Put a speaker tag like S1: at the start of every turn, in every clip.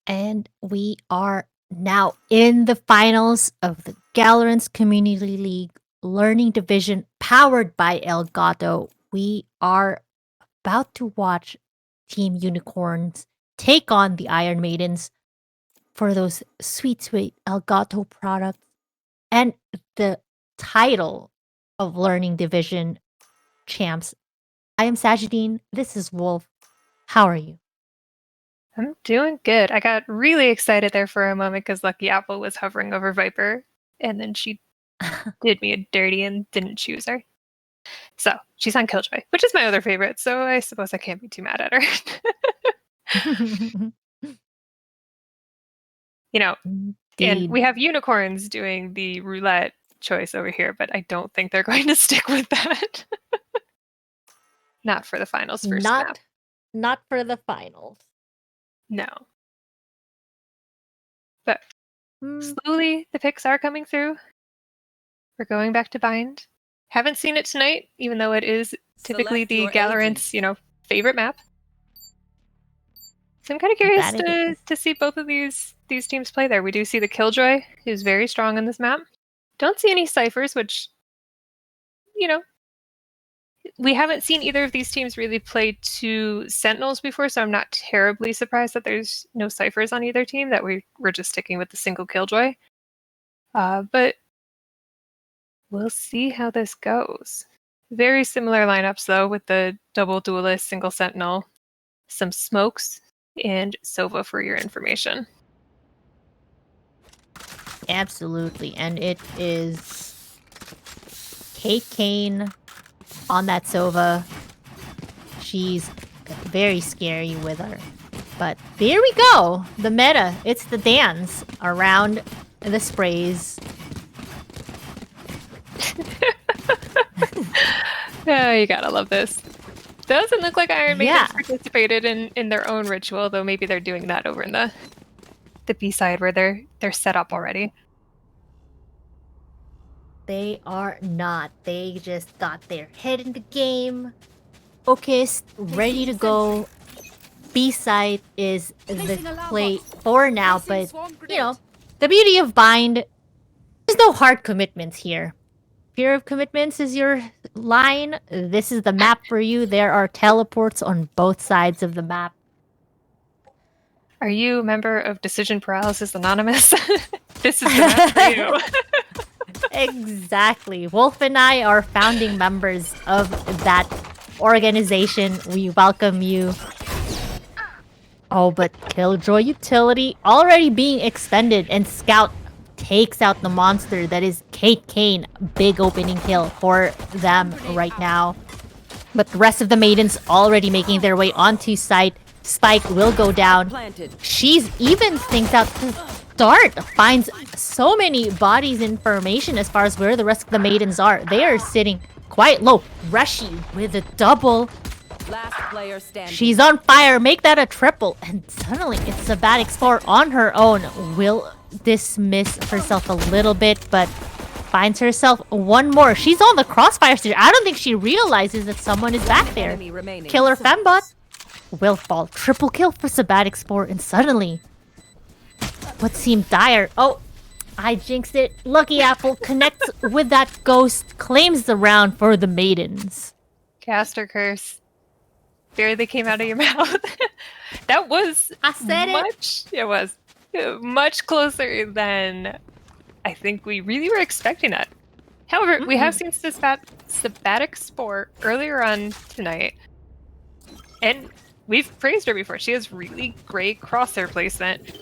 S1: And we are now in the finals of the Galorants Community League Learning Division powered by Elgato. We are about to watch Team Unicorns take on the Iron Maidens for those sweet, sweet Elgato products and the title of Learning Division champs. I am Sajidine. This is Wolf. How are you?
S2: I'm doing good. I got really excited there for a moment because Lucky Apple was hovering over Viper, and then she did me a dirty and didn't choose her. So she's on Killjoy, which is my other favorite, so I suppose I can't be too mad at her. And we have unicorns doing the roulette choice over here, but I don't think they're going to stick with that. Not for the finals first map.
S1: Not for the finals.
S2: No. But slowly the picks are coming through. We're going back to Bind. Haven't seen it tonight, even though it is typically the Galorants, favorite map. So I'm kind of curious to see both of these teams play there. We do see the Killjoy, who's very strong in this map. Don't see any Cyphers, which, we haven't seen either of these teams really play two Sentinels before, so I'm not terribly surprised that there's no Cyphers on either team, that we're just sticking with the single Killjoy. But we'll see how this goes. Very similar lineups, though, with the double duelist, single sentinel, some smokes, and Sova for your information.
S1: Absolutely. And it is Kate Kane on that Sova. She's very scary with her. But there we go. The meta. It's the dance around the sprays.
S2: Oh, you gotta love this. Doesn't look like Iron Maidens participated in their own ritual, though maybe they're doing that over in the B side where they're set up already.
S1: They are not. They just got their head in the game. Focused, ready to go. B side is the play for now, but the beauty of Bind, there's no hard commitments here. Fear of commitments is your line. This is the map for you. There are teleports on both sides of the map.
S2: Are you a member of Decision Paralysis Anonymous? This is the map for you.
S1: Exactly. Wolf and I are founding members of that organization. We welcome you. Oh, but Killjoy utility already being expended, and Scout takes out the monster that is Kate Kane. Big opening kill for them right now. But the rest of the Maidens already making their way onto site. Spike will go down. She's even thinks out the start. Finds so many bodies information as far as where the rest of the Maidens are. They are sitting quite low. Reshi with a double.
S3: Last player standing.
S1: She's on fire. Make that a triple. And suddenly it's a bad Explorer on her own. Will dismiss herself a little bit, but finds herself one more. She's on the crossfire here. I don't think she realizes that someone is back there. Killer Fembot will fall. Triple kill for Sabat Explorer, and suddenly what seemed dire. Oh, I jinxed it. Lucky Apple connects with that ghost, claims the round for the Maidens.
S2: Caster curse barely came out of your mouth. That was it was much closer than I think we really were expecting it. However, we have seen Sabatic Spore earlier on tonight, and we've praised her before. She has really great crosshair placement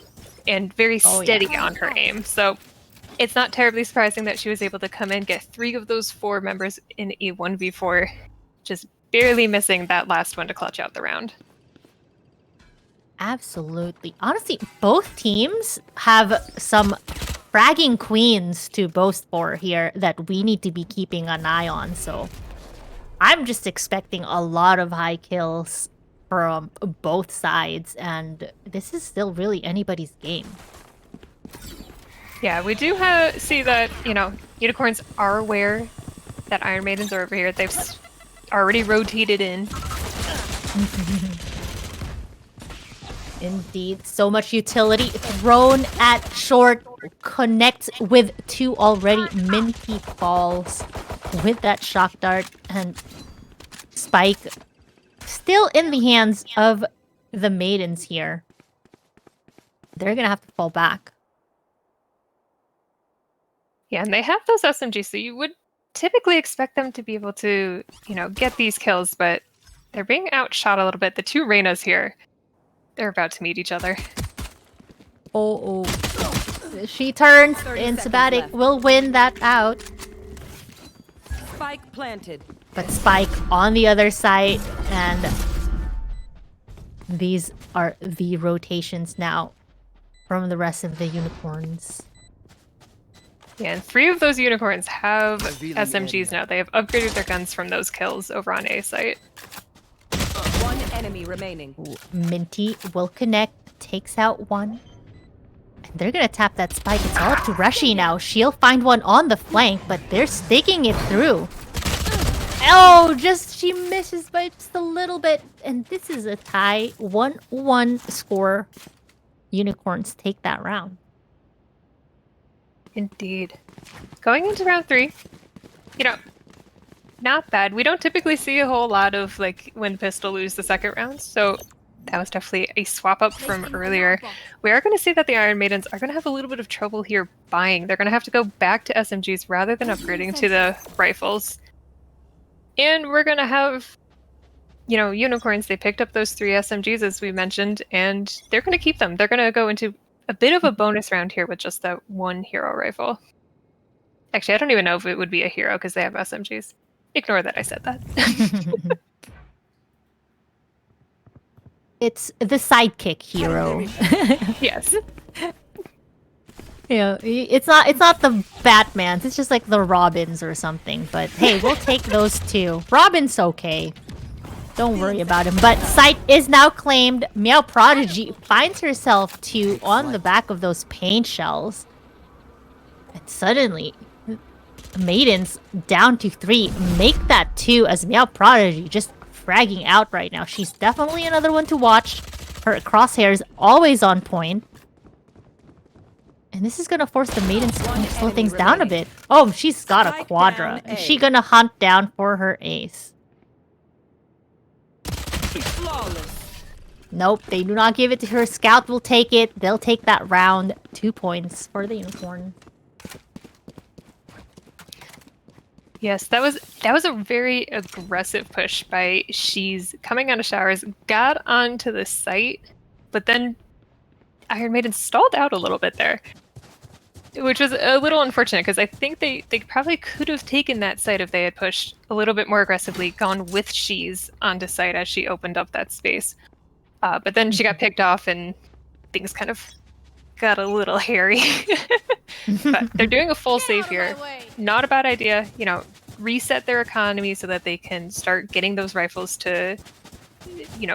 S2: and very steady on her aim. So it's not terribly surprising that she was able to come in, get 3 of those 4 members in a 1v4, just barely missing that last one to clutch out the round.
S1: Absolutely. Honestly, both teams have some fragging queens to boast for here that we need to be keeping an eye on. So I'm just expecting a lot of high kills from both sides, and this is still really anybody's game.
S2: Yeah, we do see that, Unicorns are aware that Iron Maidens are over here. They've already rotated in.
S1: Indeed, so much utility thrown at short. Connects with 2 already. Minty falls with that shock dart, and Spike still in the hands of the Maidens here. They're gonna have to fall back.
S2: Yeah, and they have those SMGs, so you would typically expect them to be able to, get these kills, but they're being outshot a little bit. The 2 Reynas here, they're about to meet each other.
S1: Oh. She turns, and Sabatic will win that out.
S3: Spike planted.
S1: But Spike on the other side, and these are the rotations now from the rest of the unicorns.
S2: Yeah, and 3 of those unicorns have SMGs now. They have upgraded their guns from those kills over on A site.
S3: 1 enemy remaining.
S1: Ooh, Minty will connect, takes out 1. And they're gonna tap that Spike. It's all up to Reshi now. She'll find one on the flank, but they're sticking it through. Oh, she misses by just a little bit. And this is a tie. 1-1 score. Unicorns take that round.
S2: Indeed. Going into round 3, not bad. We don't typically see a whole lot of, when Pistol lose the second round, so that was definitely a swap up from earlier. We are going to see that the Iron Maidens are going to have a little bit of trouble here buying. They're going to have to go back to SMGs rather than upgrading to the rifles. And we're going to have, unicorns. They picked up those 3 SMGs, as we mentioned, and they're going to keep them. They're going to go into a bit of a bonus round here with just that 1 hero rifle. Actually, I don't even know if it would be a hero because they have SMGs. Ignore that I said that.
S1: It's the sidekick hero.
S2: Yes.
S1: It's not the Batmans. It's just like the Robins or something. But hey, we'll take those 2. Robin's okay. Don't worry about him. But site is now claimed. Meow Prodigy finds herself on the back of those paint shells. And suddenly, Maidens down to 3. Make that 2 as Meow Prodigy just fragging out right now. She's definitely another one to watch. Her crosshairs always on point. And this is going to force the Maidens to slow things down a bit. Oh, she's got a Quadra. Is she going to hunt down for her ace? Nope, they do not give it to her. Scout will take it. They'll take that round. 2 points for the unicorn.
S2: Yes, that was a very aggressive push by She's coming out of showers, got onto the site, but then Iron Maiden stalled out a little bit there, which was a little unfortunate because I think they probably could have taken that site if they had pushed a little bit more aggressively, gone with She's onto site as she opened up that space. But then she got picked off and things kind of got a little hairy. But they're doing a full save here. Not a bad idea. Reset their economy so that they can start getting those rifles to,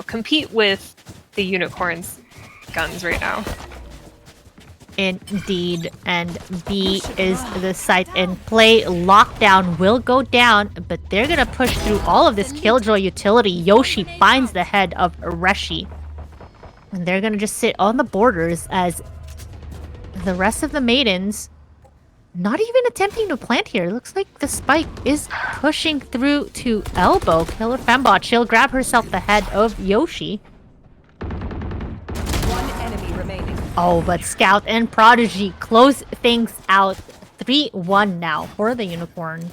S2: compete with the unicorns' guns right now.
S1: Indeed, and B is the site in play. Lockdown will go down, but they're gonna push through all of this Killjoy utility. Yoshi finds the head of Reshi. And they're gonna just sit on the borders as the rest of the Maidens not even attempting to plant here. Looks like the Spike is pushing through to elbow. Killer Fembot, she'll grab herself the head of Yoshi.
S3: 1 enemy remaining.
S1: Oh, but Scout and Prodigy close things out. 3-1 now for the unicorns.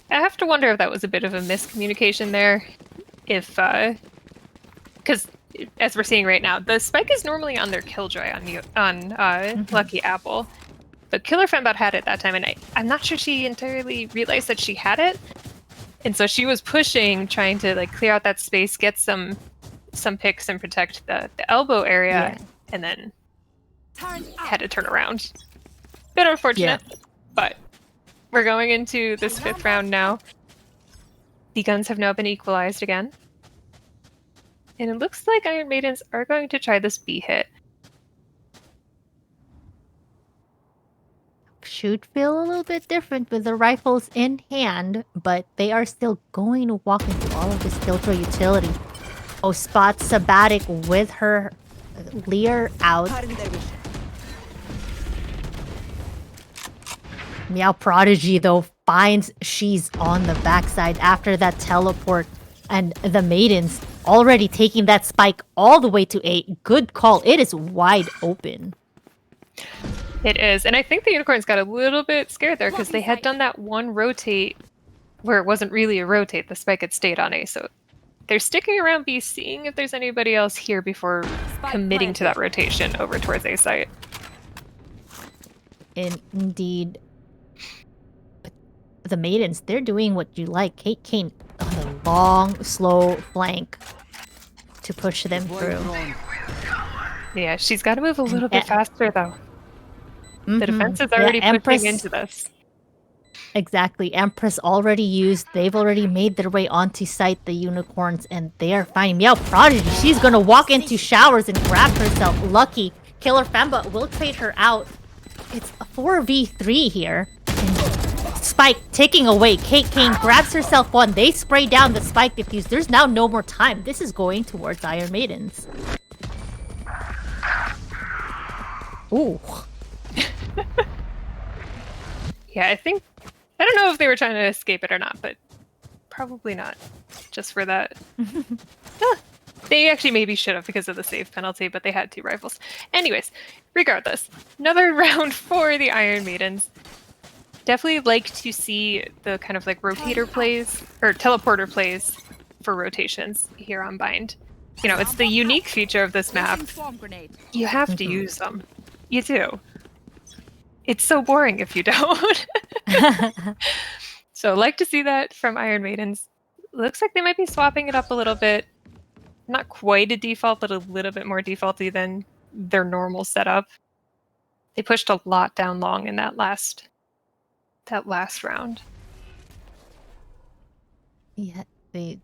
S2: I have to wonder if that was a bit of a miscommunication there. Because as we're seeing right now, the Spike is normally on their Killjoy on Lucky Apple. But Killer Fembot had it that time, and I'm not sure she entirely realized that she had it. And so she was pushing, trying to clear out that space, get some picks and protect the elbow area, and then had to turn around. Bit unfortunate, but we're going into this 5th round now. The guns have now been equalized again. And it looks like Iron Maidens are going to try this B hit.
S1: Should feel a little bit different with the rifles in hand, but they are still going to walk into all of this Killjoy utility. Oh, Spot Sabatic with her Lear out. Meow Prodigy, though, finds she's on the backside after that teleport. And the Maidens already taking that spike all the way to A. Good call. It is wide open.
S2: It is. And I think the Unicorns got a little bit scared there because they had done that one rotate where it wasn't really a rotate. The spike had stayed on A. So they're sticking around B, seeing if there's anybody else here before committing to that rotation over towards A site.
S1: Indeed. But the Maidens, they're doing what you like. Kate Kane on a long, slow flank to push them through.
S2: Yeah, she's got to move a little bit faster, though. The defense is
S1: Yeah,
S2: already
S1: Empress,
S2: pushing into this.
S1: exactly. Empress already used. They've already made their way onto site, the Unicorns, and they are finding Meow Prodigy. She's going to walk into showers and grab herself. Lucky. Killer Femba will trade her out. It's a 4v3 here. And Spike taking away. Kate Kane grabs herself one. They spray down the Spike defuse. There's now no more time. This is going towards Iron Maidens. Ooh.
S2: Yeah, I don't know if they were trying to escape it or not, but probably not. Just for that. They actually maybe should have because of the save penalty, but they had 2 rifles. Anyways, regardless, another round for the Iron Maidens. Definitely like to see the kind of like rotator plays, or teleporter plays for rotations here on Bind. You know, it's the unique feature of this map. You have to use them. You do. It's so boring if you don't. So like to see that from Iron Maidens. Looks like they might be swapping it up a little bit. Not quite a default, but a little bit more defaulty than their normal setup. They pushed a lot down long in that last round.
S1: Yeah, they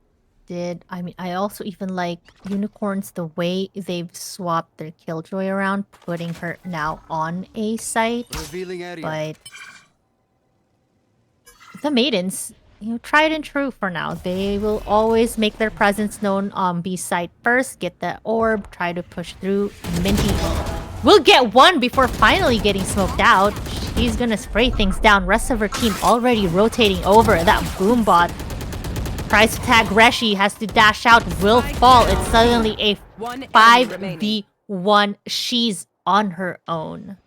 S1: did. I mean, I also even like Unicorns, the way they've swapped their Killjoy around, putting her now on A site.
S4: Revealing area.
S1: But the Maidens, you know, tried and true for now. They will always make their presence known on B site first, get the orb, try to push through. Minty will get one before finally getting smoked out. She's gonna spray things down. Rest of her team already rotating over. That Boombot tries to tag Reshi, has to dash out, will fall. It's suddenly a 5v1. She's on her own.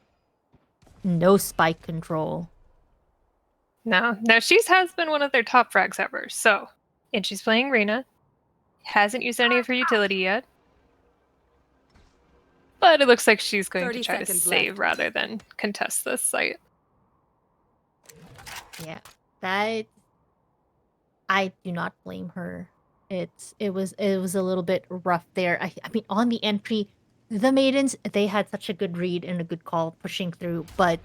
S1: No spike control.
S2: No, she's has been one of their top frags ever. So, and she's playing Reyna. Hasn't used any of her utility yet. But it looks like she's going to try to save rather than contest this site.
S1: Yeah, that I do not blame her. It was a little bit rough there. I mean, on the entry, the Maidens, they had such a good read and a good call pushing through, but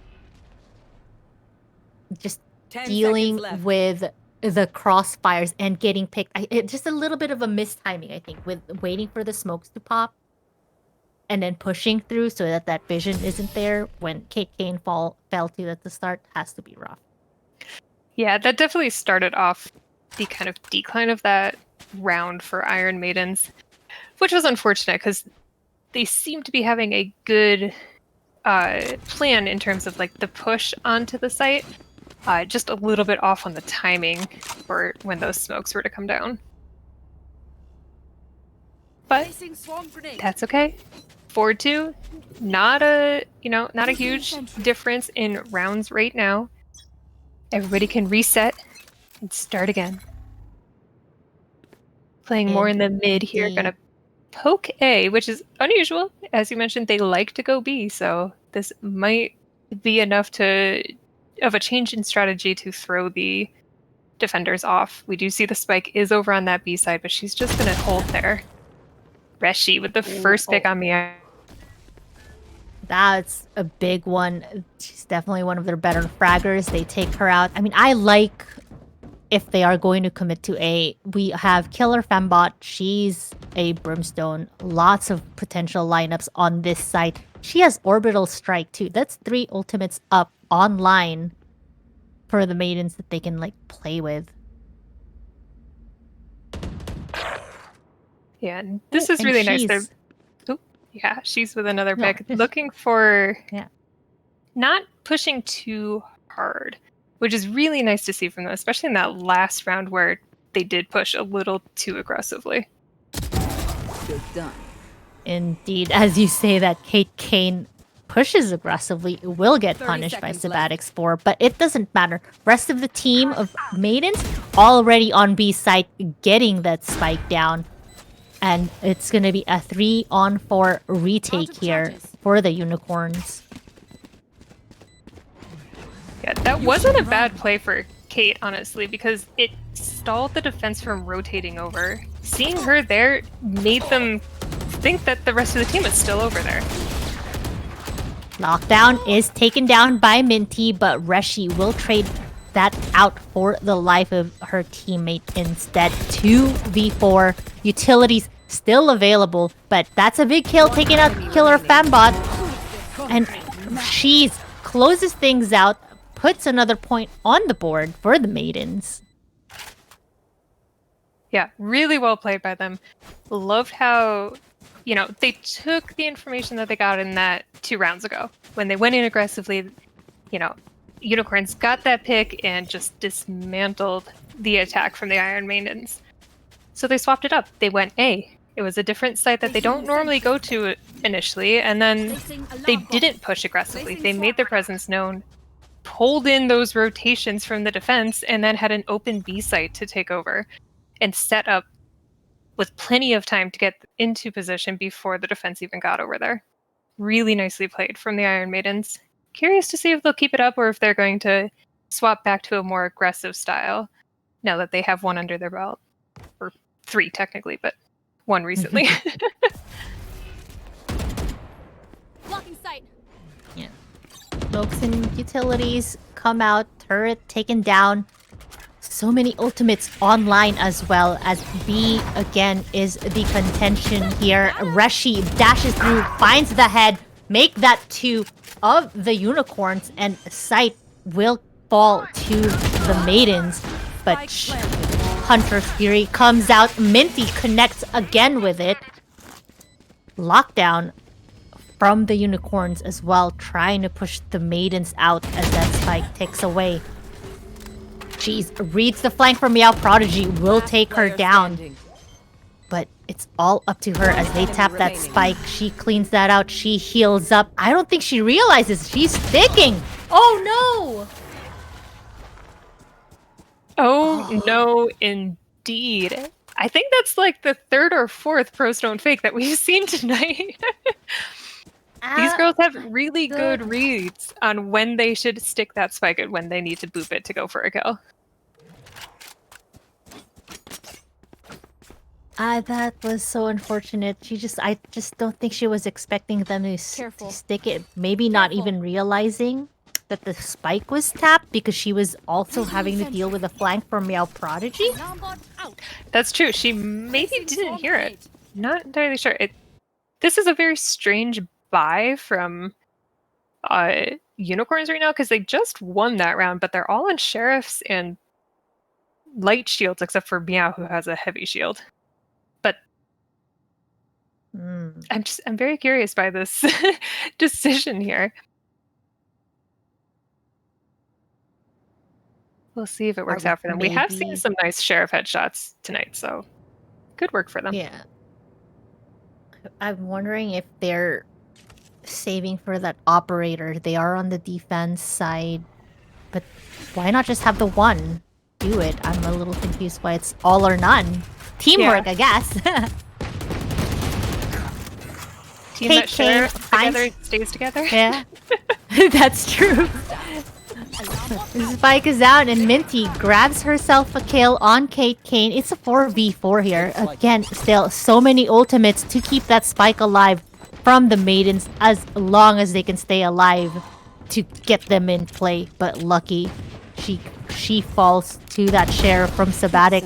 S1: just dealing with the crossfires and getting picked, just a little bit of a mistiming, I think, with waiting for the smokes to pop and then pushing through so that that vision isn't there when Kate Kane fell to at the start has to be rough.
S2: Yeah, that definitely started off the kind of decline of that round for Iron Maidens, which was unfortunate because they seemed to be having a good plan in terms of like the push onto the site. Just a little bit off on the timing for when those smokes were to come down. But that's okay. 4-2, not a huge difference in rounds right now. Everybody can reset and start again. Playing more in the mid here, gonna poke A, which is unusual. As you mentioned, they like to go B, so this might be enough of a change in strategy to throw the defenders off. We do see the spike is over on that B side, but she's just gonna hold there. Reshi with the first pick on me.
S1: That's a big one. She's definitely one of their better fraggers. They take her out. I mean, I like if they are going to commit to A. We have Killer Fembot. She's a Brimstone. Lots of potential lineups on this side. She has Orbital Strike too. That's 3 ultimates up online for the Maidens that they can like play with.
S2: Yeah, and this
S1: Oh,
S2: is
S1: and
S2: really nice.
S1: she's-
S2: Yeah, she's with another
S1: No,
S2: pick,
S1: just-
S2: looking for
S1: Yeah.
S2: not pushing too hard, which is really nice to see from them, especially in that last round where they did push a little too aggressively.
S3: You're done.
S1: Indeed, as you say that Kate Kane pushes aggressively, will get
S3: 30
S1: punished by
S3: seconds left.
S1: Sabbatic Spore, but it doesn't matter. Rest of the team of Maidens already on B side getting that spike down. And it's gonna be a 3-on-4 retake here for the Unicorns.
S2: Yeah, that wasn't a bad play for Kate, honestly, because it stalled the defense from rotating over. Seeing her there made them think that the rest of the team was still over there.
S1: Lockdown is taken down by Minty, but Reshi will trade that out for the life of her teammate instead. 2v4 utilities still available, but that's a big kill, taking out Killer Fambot. And she closes things out, puts another point on the board for the Maidens.
S2: Yeah, really well played by them. Loved how, they took the information that they got in that 2 rounds ago. When they went in aggressively, Unicorns got that pick and just dismantled the attack from the Iron Maidens. So they swapped it up. They went A. It was a different site that they don't normally go to initially, and then they didn't push aggressively. They made their presence known, pulled in those rotations from the defense, and then had an open B site to take over and set up with plenty of time to get into position before the defense even got over there. Really nicely played from the Iron Maidens. Curious to see if they'll keep it up or if they're going to swap back to a more aggressive style now that they have 1 under their belt. Or 3 technically, but 1 recently.
S4: Blocking sight.
S1: Yeah. Smokes and utilities come out, turret taken down. So many ultimates online as well, as B again is the contention here. Reshi dashes through, finds the head, make that 2 of the Unicorns, and sight will fall to the Maidens. But Hunter's Fury comes out, Minty connects again with it. Lockdown from the Unicorns as well, trying to push the Maidens out as that spike ticks away. Jeez, reads the flank from Meow Prodigy, will take her down. But it's all up to her as they tap that spike. She cleans that out, she heals up. I don't think she realizes she's sticking. Oh no!
S2: Oh, no, indeed. I think that's like the 3rd or 4th Pro Stone fake that we've seen tonight. These girls have really good reads on when they should stick that spike and when they need to boop it to go for a kill.
S1: That was so unfortunate. I just don't think she was expecting them to stick it. Maybe not even realizing that the spike was tapped because she was also having to deal with a flank from Meow Prodigy.
S2: That's true. She maybe didn't hear it. Not entirely sure. This is a very strange buy from Unicorns right now because they just won that round, but they're all on Sheriffs and light shields except for Meow, who has a heavy shield. But I'm very curious by this decision here. We'll see if it works out for them. We have seen some nice Sheriff headshots tonight, so good work for them.
S1: Yeah. I'm wondering if they're saving for that operator. They are on the defense side, but why not just have the 1 do it? I'm a little confused why it's all or none. Teamwork, I guess.
S2: Team that shares together stays together.
S1: Yeah, that's true. Spike is out and Minty grabs herself a kill on Kate Kane. It's a 4v4 here. Again, still so many ultimates to keep that spike alive from the Maidens as long as they can stay alive to get them in play. But lucky, she falls to that share from Sabbatic.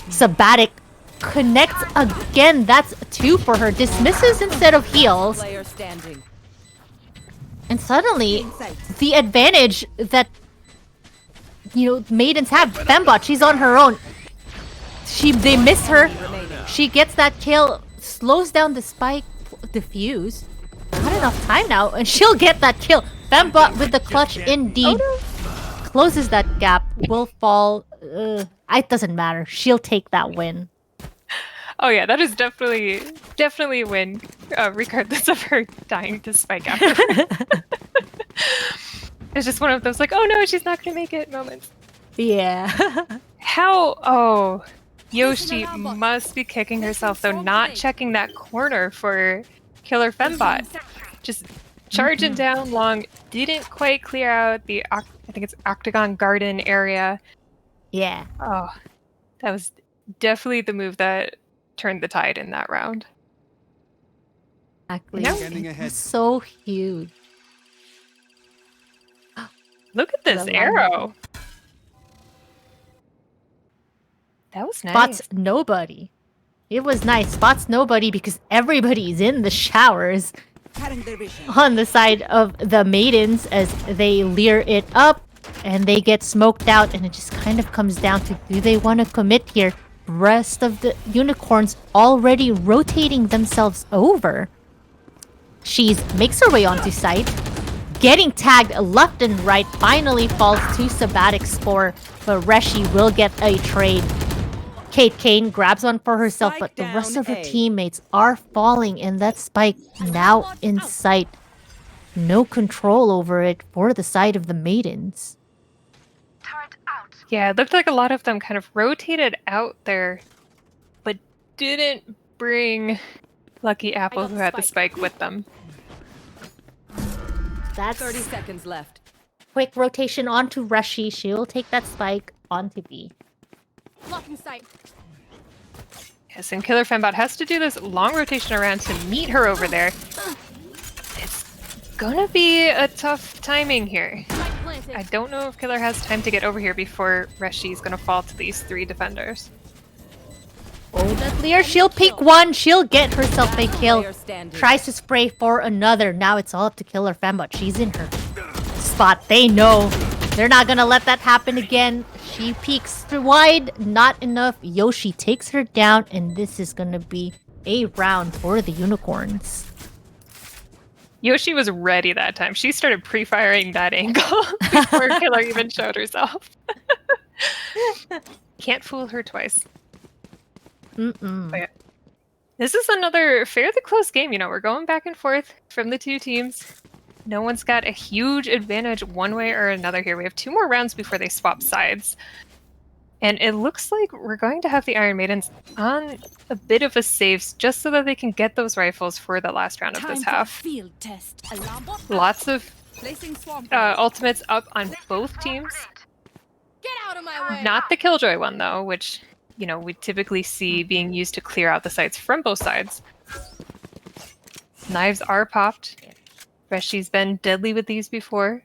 S1: Sabbatic connects again. That's 2 for her. Dismisses instead of heals. And suddenly, the advantage that, Maidens have. Fembot, she's on her own. They miss her. She gets that kill. slows down the spike defuse. Not enough time now, and she'll get that kill. Fembot with the clutch indeed. Closes that gap. Will fall. It doesn't matter. She'll take that win.
S2: Oh yeah, that is definitely a win, regardless of her dying to spike after. It's just one of those like, oh no, she's not gonna make it moments.
S1: Yeah.
S2: How? Oh, Yoshi must be kicking herself though, not checking that corner for Killer Fembot. Just charging down long, didn't quite clear out the, I think it's Octagon Garden area.
S1: Yeah.
S2: Oh, that was definitely the move that turned the tide in that round.
S1: Exactly.
S5: Scanning ahead.
S1: It's so huge.
S2: Look at this
S1: The
S2: arrow. That was nice.
S1: Spots nobody. It was nice. Spots nobody because everybody's in the showers
S3: Cutting their vision.
S1: on the side of the Maidens as they leer it up and they get smoked out, and it just kind of comes down to, do they want to commit here? Rest of the unicorns already rotating themselves over. She makes her way onto site, getting tagged left and right, finally falls to Sabbatic Spore, but Reshi will get a trade. Kate Kane grabs one for herself, but the rest of her teammates are falling, and that spike now in sight. No control over it for the side of the Maidens.
S2: Yeah, it looked like a lot of them kind of rotated out there, but didn't bring Lucky Apple, who had the spike, with them.
S1: That's
S3: 30 seconds left.
S1: quick rotation onto Reshi. She'll take that spike onto B.
S4: Blocking sight.
S2: Yes, and Killer Fembot has to do this long rotation around to meet her over there. It's gonna be a tough timing here.
S4: Spike planted.
S2: I don't know if Killer has time to get over here before Reshi's gonna fall to these 3 defenders.
S1: Oh, that Lear. She'll pick one. She'll get herself a kill.
S3: Player standing.
S1: Tries to spray for another. Now it's all up to Killer Fembot. She's in her spot. They know. They're not gonna let that happen again. She peeks wide. Not enough. Yoshi takes her down, and this is gonna be a round for the unicorns.
S2: Yoshi was ready that time. She started pre-firing that angle before Killer even showed herself. Can't fool her twice.
S1: Mm-mm.
S2: Oh, yeah. This is another fairly close game. You know, we're going back and forth from the 2 teams. No one's got a huge advantage one way or another here. We have 2 more rounds before they swap sides. And it looks like we're going to have the Iron Maidens on a bit of a safe just so that they can get those rifles for the last round of this half.
S4: Field test. Alarm bot out.
S2: Lots of
S4: Placing swamp.
S2: ultimates up on both teams.
S4: Get out of my way.
S2: Not the Killjoy one, though, which, you know, we typically see being used to clear out the sites from both sides. Knives are popped. Reshi's been deadly with these before.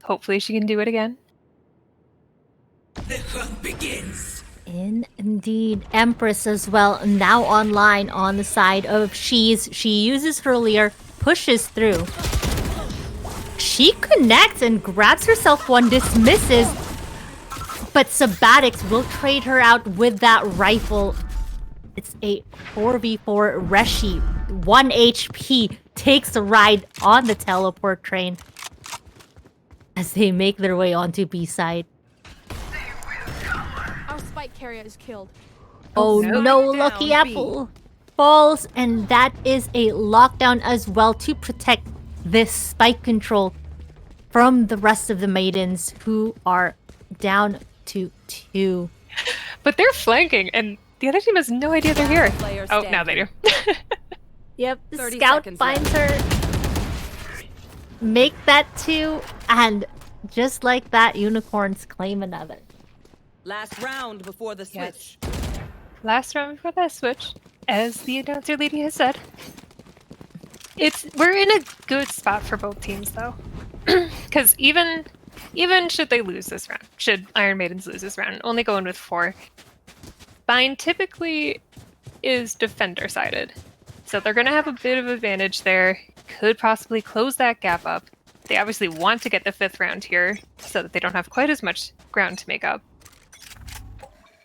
S2: Hopefully she can do it again.
S1: Indeed. Empress as well, now online on the side of She's. She uses her Lear, pushes through. She connects and grabs herself one, dismisses. But Sabbatics will trade her out with that rifle. It's a 4v4 Reshi. 1 HP takes a ride on the teleport train as they make their way onto B side.
S4: Our spike carrier is killed.
S1: Oh
S2: no.
S1: no,
S3: Down
S1: Lucky
S3: B.
S1: Apple falls, and that is a lockdown as well to protect this spike control from the rest of the Maidens, who are down to 2.
S2: But they're flanking, and the other team has no idea they're here.
S3: Player
S2: Oh, now they do.
S1: Yep, the
S3: 30
S1: scout
S3: seconds
S1: finds her. Make that 2, and just like that, unicorns claim another.
S3: Last round before the switch.
S2: Last round before that switch, as the announcer lady has said. We're in a good spot for both teams, though. Because even should they lose this round, should Iron Maidens lose this round, only going with 4, Bind typically is defender-sided. So they're going to have a bit of advantage there. Could possibly close that gap up. They obviously want to get the 5th round here, so that they don't have quite as much ground to make up.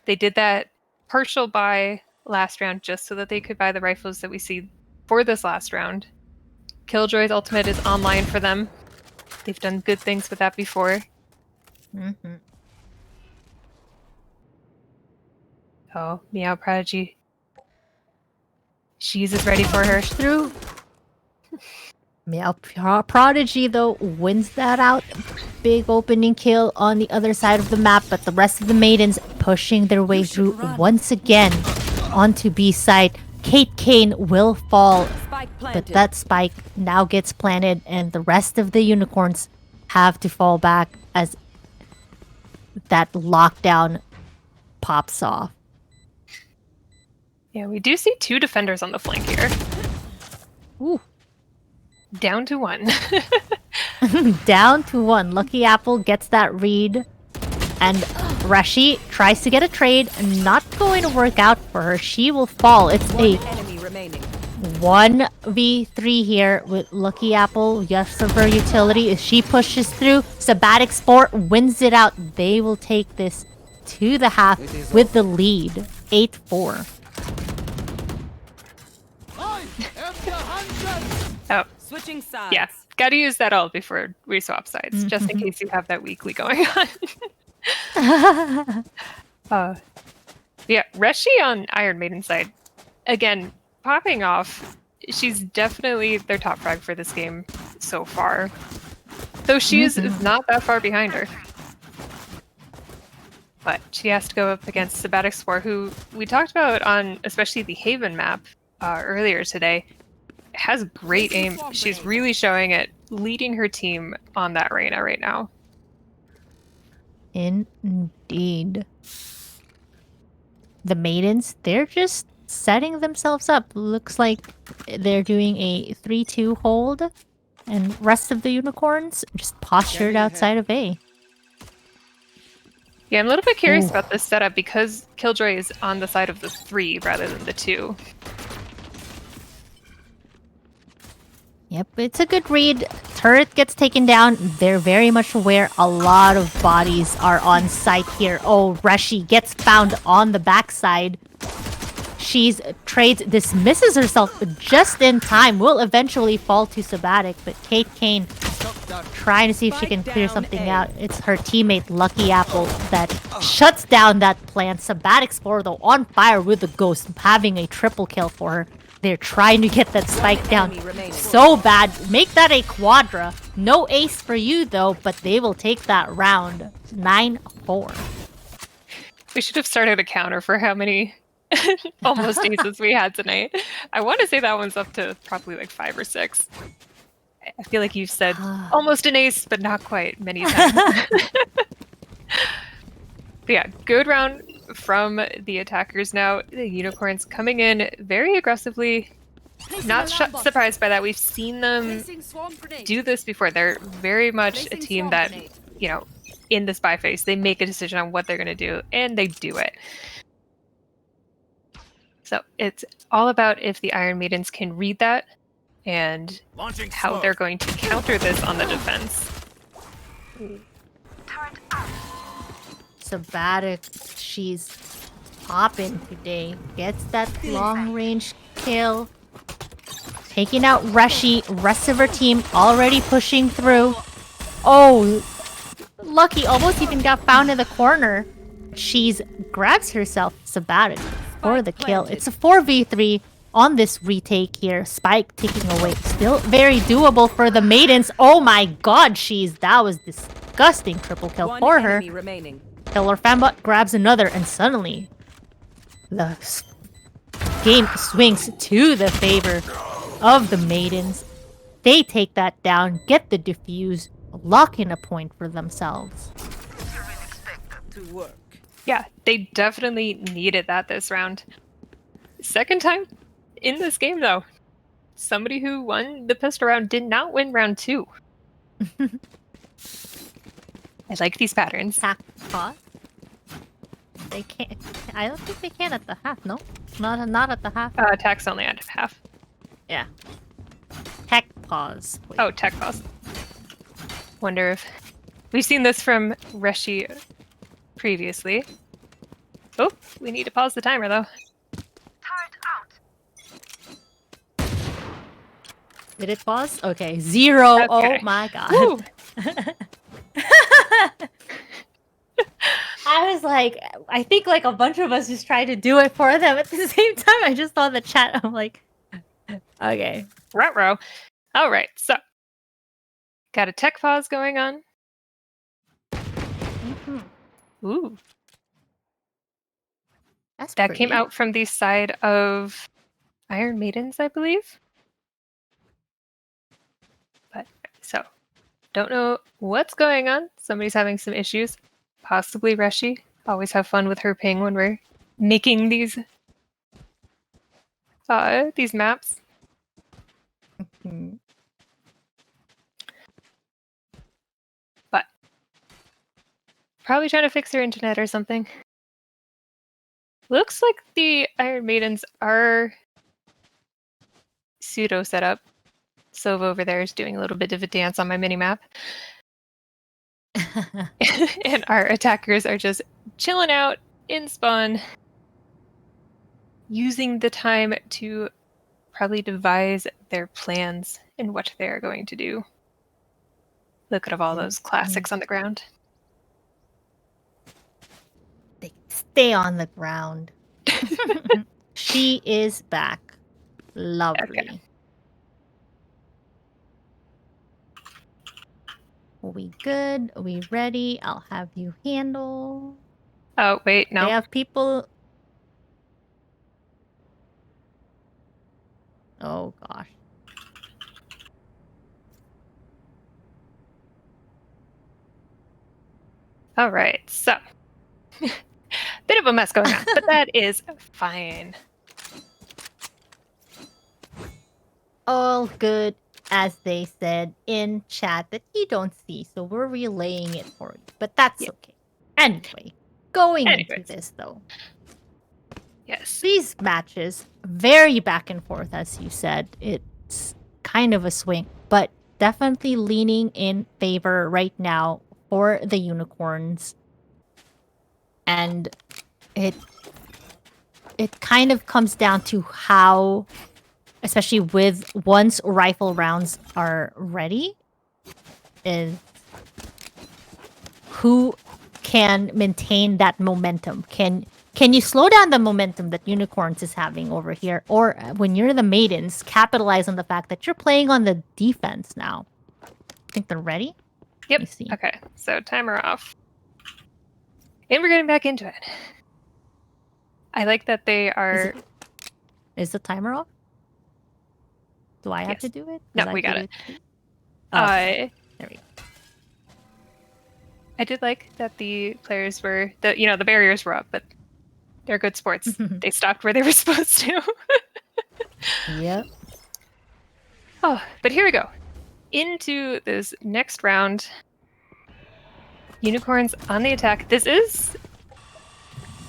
S2: They did that partial buy last round just so that they could buy the rifles that we see for this last round. Killjoy's ultimate is online for them. They've done good things with that before.
S1: Mm-hmm.
S2: Oh, Meow Prodigy. She's is ready for her.
S1: Through. Meow Prodigy, though, wins that out. Big opening kill on the other side of the map, but the rest of the Maidens pushing their way through once again onto B side. Kate Kane will fall, but that spike now gets planted, and the rest of the unicorns have to fall back as that lockdown pops off.
S2: Yeah, we do see 2 defenders on the flank here.
S1: Ooh.
S2: Down to 1.
S1: Down to 1. Lucky Apple gets that read. And Rashi tries to get a trade. Not going to work out for her. She will fall. It's a 1v3 here with Lucky Apple. Yes, of her utility. If she pushes through, Sabbatic Sport wins it out. They will take this to the half with the lead. 8-4.
S2: Oh,
S3: Switching sides.
S2: yeah. Gotta use that ult before we swap sides, just in case you have that weekly going on. Yeah, Reshi on Iron Maiden side. Again, popping off. She's definitely their top frag for this game so far. Though she is not that far behind her. But she has to go up against Sabbatic Spore, who we talked about on especially the Haven map earlier today. Has great aim. She's really showing it, leading her team on that arena right now.
S1: Indeed. The Maidens, they're just setting themselves up. Looks like they're doing a 3-2 hold, and rest of the unicorns just postured outside of A.
S2: Yeah, I'm a little bit curious about this setup because Killjoy is on the side of the 3 rather than the 2.
S1: Yep, it's a good read. Turret gets taken down. They're very much aware a lot of bodies are on site here. Oh, Reshi gets found on the backside. She's dismisses herself just in time. Will eventually fall to Sabbatic, but Kate Kane trying to see if she can clear something out. It's her teammate Lucky Apple that shuts down that plan. Sabbatic Spore, though, on fire with the ghost, having a triple kill for her. They're trying to get that spike down so bad. Make that a quadra. No ace for you, though, but they will take that round. 9-4.
S2: We should have started a counter for how many almost aces we had tonight. I want to say that one's up to probably like 5 or 6. I feel like you've said almost an ace, but not quite many times. But yeah, good round from the attackers now. The unicorns coming in very aggressively. Not surprised by that. We've seen them do this before. They're very much a team that, you know, in the spy phase, they make a decision on what they're going to do, and they do it. So it's all about if the Iron Maidens can read that and how they're going to counter this on the defense.
S1: Sabbatic, she's popping today. Gets that long range kill. Taking out Reshi. Rest of her team already pushing through. Oh, Lucky almost even got found in the corner. She's grabs herself Sabbatic for the kill. It's a 4v3 on this retake here. Spike taking away. Still very doable for the Maidens. Oh my god, that was disgusting triple kill for her. Killer Fambot grabs another, and suddenly the game swings to the favor of the Maidens. They take that down, get the defuse, lock in a point for themselves.
S2: Yeah, they definitely needed that this round. Second time in this game, though. Somebody who won the pistol round did not win round 2. I like these patterns.
S1: Pause. They can't. I don't think they can at the half. No, not at the half.
S2: Attack's only at half.
S1: Yeah. Tech pause. Wait.
S2: Oh, tech pause. Wonder if we've seen this from Reshi previously. Oh, we need to pause the timer though.
S1: Did it pause? Okay, 0.
S2: Okay.
S1: Oh my god.
S2: Woo!
S1: I was like, I think like a bunch of us just tried to do it for them at the same time. I just saw the chat. I'm like, okay.
S2: Ruh-roh. All right, so got a tech pause going on. Ooh,
S1: That's
S2: that
S1: pretty.
S2: came out from the side of Iron Maidens, I believe. But so, don't know what's going on. Somebody's having some issues. Possibly Reshi. Always have fun with her ping when we're making these maps.
S1: Mhm.
S2: But probably trying to fix her internet or something. Looks like the Iron Maidens are pseudo set up. Sova over there is doing a little bit of a dance on my mini-map. And our attackers are just chilling out in spawn, using the time to probably devise their plans and what they're going to do. Look at all those classics on the ground.
S1: They stay on the ground. She is back. Lovely.
S2: Okay.
S1: Are we good? Are we ready? I'll have you handle.
S2: Oh, wait, no.
S1: They have people. Oh gosh.
S2: All right, so bit of a mess going on, but that is fine.
S1: All good, as they said in chat that you don't see, so we're relaying it for you. But that's okay. Anyway, going into this though.
S2: Yes.
S1: These matches, very back and forth, as you said. It's kind of a swing, but definitely leaning in favor right now for the unicorns. And it kind of comes down to how, especially with once rifle rounds are ready, is who can maintain that momentum. Can you slow down the momentum that Unicorns is having over here? Or when you're the Maidens, capitalize on the fact that you're playing on the defense now. Think they're ready?
S2: Yep.
S1: Let me see.
S2: Okay, so timer off. And we're getting back into it. I like that they are...
S1: Is the timer off? Do I have to do it?
S2: No, we got it.
S1: There we go.
S2: I did like that the players were... the barriers were up, but they're good sports. They stopped where they were supposed to.
S1: Yep.
S2: Oh, but here we go. Into this next round. Unicorns on the attack. This is...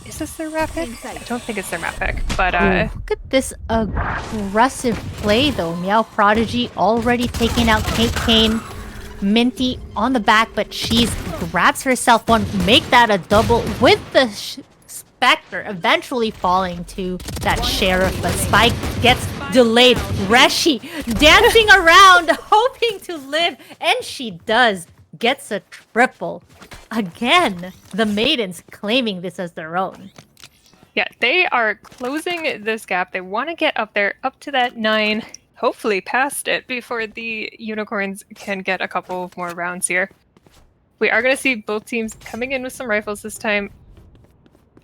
S2: Is this their map pick? I don't think it's their map pick, but
S1: Look at this aggressive play though. Meow Prodigy already taking out Kate Kane. Minty on the back, but she's grabs herself one. Make that a double with the Spectre eventually falling to that Sheriff, but Spike gets delayed. Reshi dancing around, hoping to live, and she does. Gets a triple. Again, the Maidens claiming this as their own.
S2: Yeah, they are closing this gap. They want to get up there, up to that 9, hopefully past it before the Unicorns can get a couple more rounds here. We are going to see both teams coming in with some rifles this time.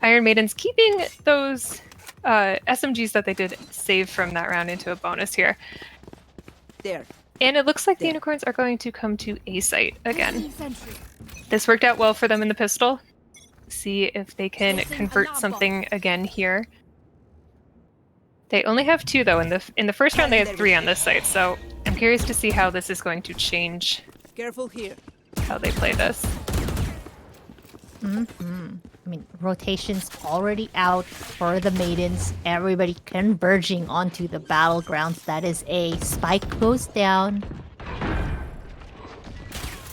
S2: Iron Maidens keeping those SMGs that they did save from that round into a bonus here.
S3: There.
S2: And it looks like the Unicorns are going to come to A site again. This worked out well for them in the pistol. See if they can convert something again here. They only have 2 though. In the first round they had 3 on this site, so I'm curious to see how this is going to change.
S3: Careful here.
S2: How they play this.
S1: I mean, rotation's already out for the Maidens. Everybody converging onto the battlegrounds. That is A. Spike goes down.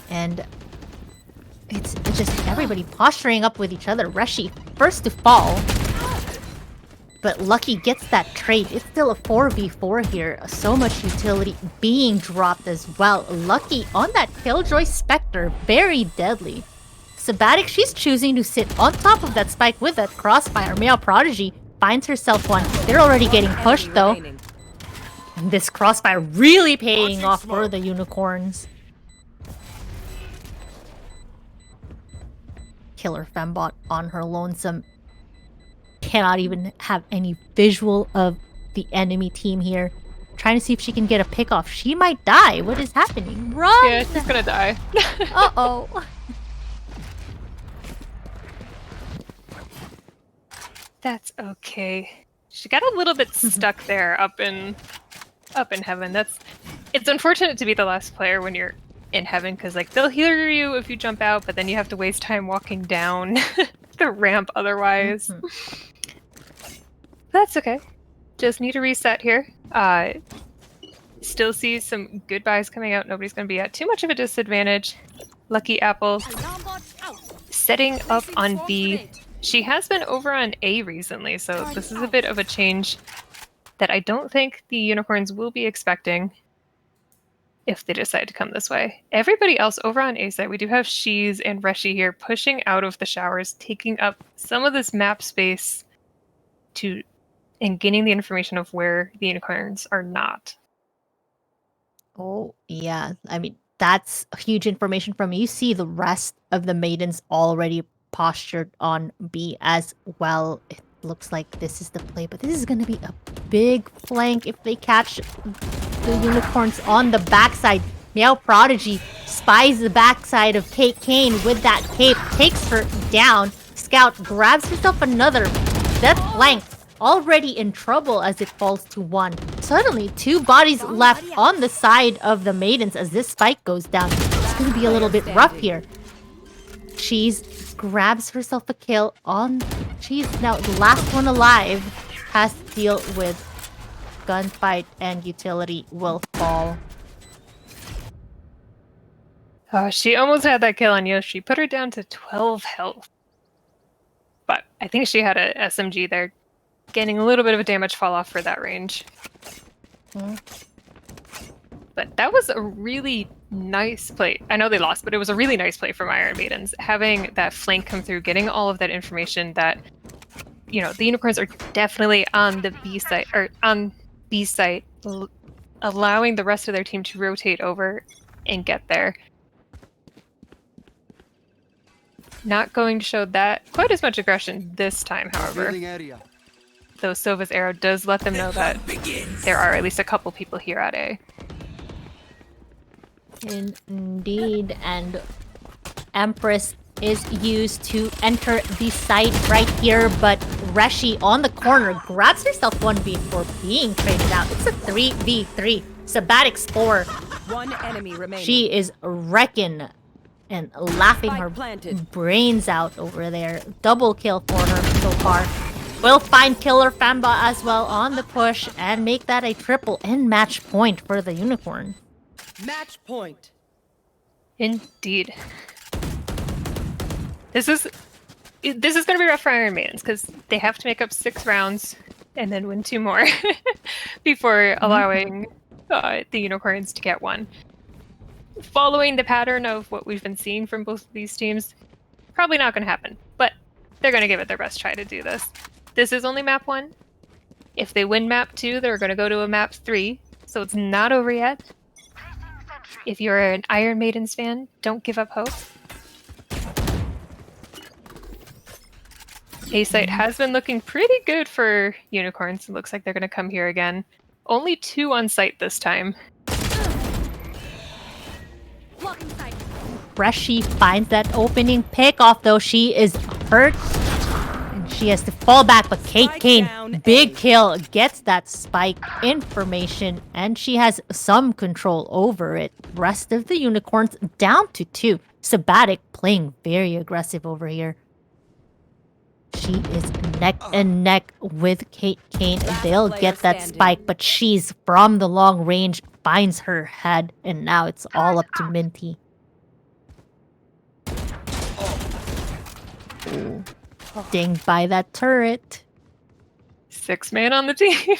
S1: And it's just everybody posturing up with each other. Reshi, first to fall. But Lucky gets that trade. It's still a 4v4 here. So much utility being dropped as well. Lucky on that Killjoy Spectre. Very deadly. Sabatic, she's choosing to sit on top of that spike with that crossfire. Male Prodigy finds herself one. They're already getting pushed though. And this crossfire really paying off for the unicorns. Killer Fembot on her lonesome. Cannot even have any visual of the enemy team here. Trying to see if she can get a pick off. She might die. What is happening? Run!
S2: Yeah, she's gonna die.
S1: Uh-oh.
S2: That's okay. She got a little bit stuck there up in heaven. It's unfortunate to be the last player when you're in heaven, because like they'll heal you if you jump out, but then you have to waste time walking down the ramp otherwise. That's okay. Just need to reset here. Still see some good buys coming out. Nobody's going to be at too much of a disadvantage. Lucky Apple setting up on B. She has been over on A recently, so this is a bit of a change that I don't think the unicorns will be expecting if they decide to come this way. Everybody else over on A side, we do have Shees and Reshi here pushing out of the showers, taking up some of this map space and getting the information of where the unicorns are not.
S1: Oh, yeah. I mean, that's huge information from you. See the rest of the Maidens already postured on B as well. It looks like this is the play, but this is going to be a big flank if they catch the unicorns on the backside. Meow Prodigy spies the backside of Kate Kane with that cape, takes her down. Scout grabs herself another death flank. Already in trouble as it falls to one. Suddenly, two bodies left on the side of the Maidens as this spike goes down. It's going to be a little bit rough here. She's grabs herself a kill on... She's now the last one alive. Has to deal with gunfight and utility will fall.
S2: She almost had that kill on Yoshi. Put her down to 12 health. But I think she had a SMG there. Getting a little bit of a damage fall off for that range. But that was a really nice play. I know they lost, but it was a really nice play from Iron Maidens. Having that flank come through, getting all of that information that, you know, the unicorns are definitely on the B site, or on B site, allowing the rest of their team to rotate over and get there. Not going to show that quite as much aggression this time, however. Though Sova's arrow does let them know that there are at least a couple people here at A.
S1: Indeed, and Empress is used to enter the site right here, but Reshi on the corner grabs herself 1v for being traded out. It's a 3v3. Sabatic's 4.
S3: One enemy remaining.
S1: She is wrecking and laughing her brains out over there. Double kill for her so far. We'll find Killer Famba as well on the push and make that a triple and match point for the unicorn.
S3: Match point.
S2: Indeed. This is going to be rough for Iron Maidens because they have to make up 6 rounds and then win 2 more before allowing the unicorns to get 1. Following the pattern of what we've been seeing from both of these teams, probably not going to happen, but they're going to give it their best try to do this. This is only map 1. If they win map 2, they're going to go to a map 3, so it's not over yet. If you're an Iron Maidens fan, don't give up hope. A-site has been looking pretty good for unicorns. It looks like they're going to come here again. Only 2 on site this time.
S1: Reshi finds that opening pick off, though she is hurt. She has to fall back, but Kate Kane, big kill, gets that spike information, and she has some control over it. Rest of the unicorns down to 2. Sabatic playing very aggressive over here. She is neck and neck with Kate Kane. They'll get that spike, but she's from the long range, finds her head, and now it's all up to Minty. Ooh. Dinged by that turret.
S2: 6 man on the team.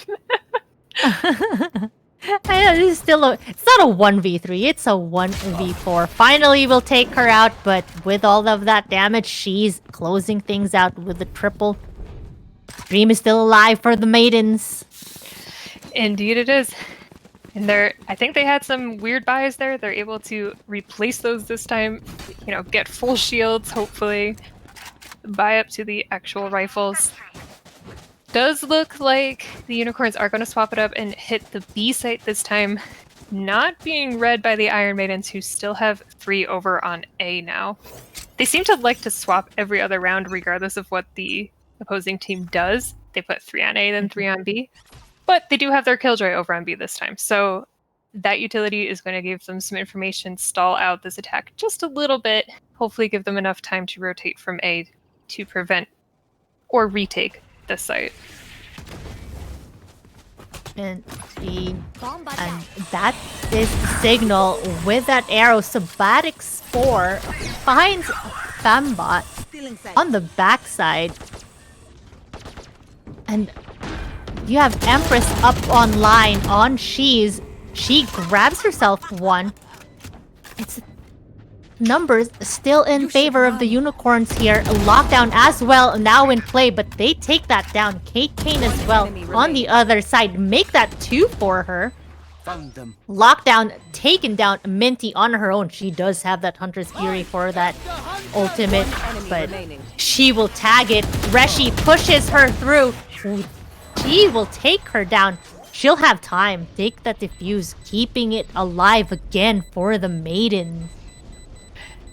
S1: I know, this is still it's not a 1v3, it's a 1v4. Finally, we'll take her out, but with all of that damage, she's closing things out with the triple. Dream is still alive for the Maidens.
S2: Indeed it is. And I think they had some weird buys there. They're able to replace those this time, you know, get full shields, hopefully. Buy up to the actual rifles. Does look like the Unicorns are going to swap it up and hit the B site this time. Not being read by the Iron Maidens, who still have 3 over on A now. They seem to like to swap every other round regardless of what the opposing team does. They put 3 on A, then 3 on B. But they do have their Killjoy over on B this time. So that utility is going to give them some information, stall out this attack just a little bit. Hopefully give them enough time to rotate from A to prevent or retake the site.
S1: And that is Signal with that arrow. Sabatic Spore finds Fembot on the backside. And you have Empress up online on She's. She grabs herself one. It's numbers still in favor of the Unicorns here. Lockdown as well now in play, but they take that down. Kate Kane as well on the other side. Make that 2 for her.
S3: Found them.
S1: Lockdown taken down. Minty on her own. She does have that Hunter's Fury for that ultimate, but she will tag it. Reshi pushes her through. She will take her down. She'll have time. Take that defuse, keeping it alive again for the Maidens.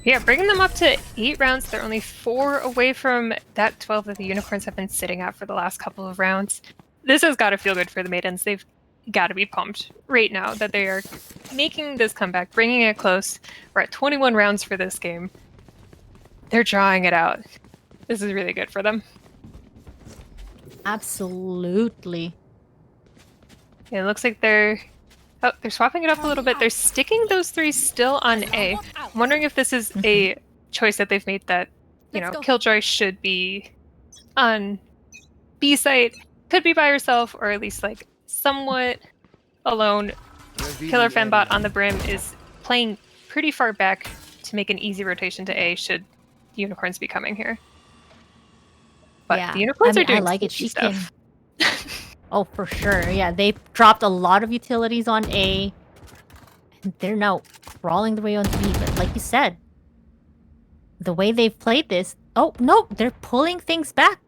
S2: Yeah, bringing them up to 8 rounds. They're only 4 away from that 12 that the Unicorns have been sitting at for the last couple of rounds. This has got to feel good for the Maidens. They've got to be pumped right now that they are making this comeback, bringing it close. We're at 21 rounds for this game. They're drawing it out. This is really good for them.
S1: Absolutely.
S2: It looks like they're swapping it up a little bit. They're sticking those 3 still on A. I'm wondering if this is a choice that they've made that, you know, Killjoy should be on B site. Could be by herself, or at least, like, somewhat alone. Killer Fembot on the Brim is playing pretty far back to make an easy rotation to A should Unicorns be coming here. But
S1: yeah,
S2: the Unicorns are doing
S1: I like it. She
S2: stuff.
S1: can. Oh, for sure. Yeah, they've dropped a lot of utilities on A. And they're now crawling the way on B. But like you said, the way they've played this... Oh, no, they're pulling things back.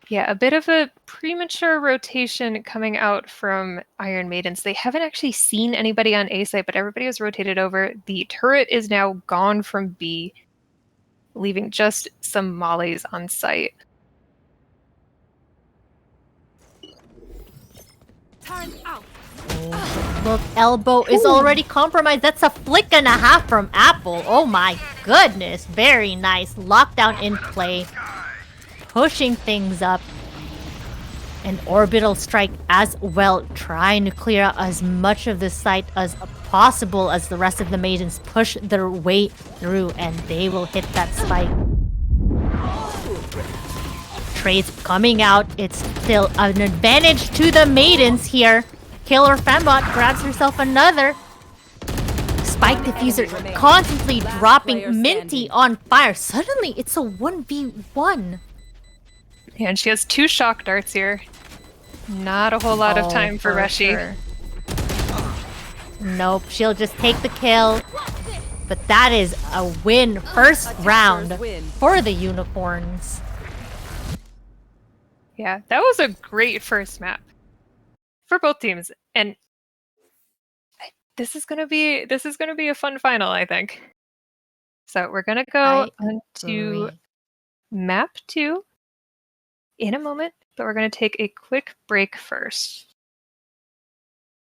S2: Yeah, a bit of a premature rotation coming out from Iron Maidens. They haven't actually seen anybody on A site, but everybody has rotated over. The turret is now gone from B, leaving just some mollies on site.
S4: Out.
S1: Look, Elbow is already compromised. That's a flick and a half from Apple. Oh my goodness. Very nice. Lockdown in play. Pushing things up. An orbital strike as well. Trying to clear out as much of the site as possible as the rest of the Maidens push their way through. And they will hit that spike. Trades coming out. It's still an advantage to the Maidens here. Killer Fembot grabs herself another. Spike diffuser constantly dropping. Minty on fire. Suddenly, it's a 1v1.
S2: Yeah, and she has 2 shock darts here. Not a whole lot of time for Reshi.
S1: Sure. Nope, she'll just take the kill. But that is a win. First round for the Unicorns.
S2: Yeah, that was a great first map for both teams, and this is gonna be a fun final, I think. So we're gonna go on to map 2 in a moment, but we're gonna take a quick break first.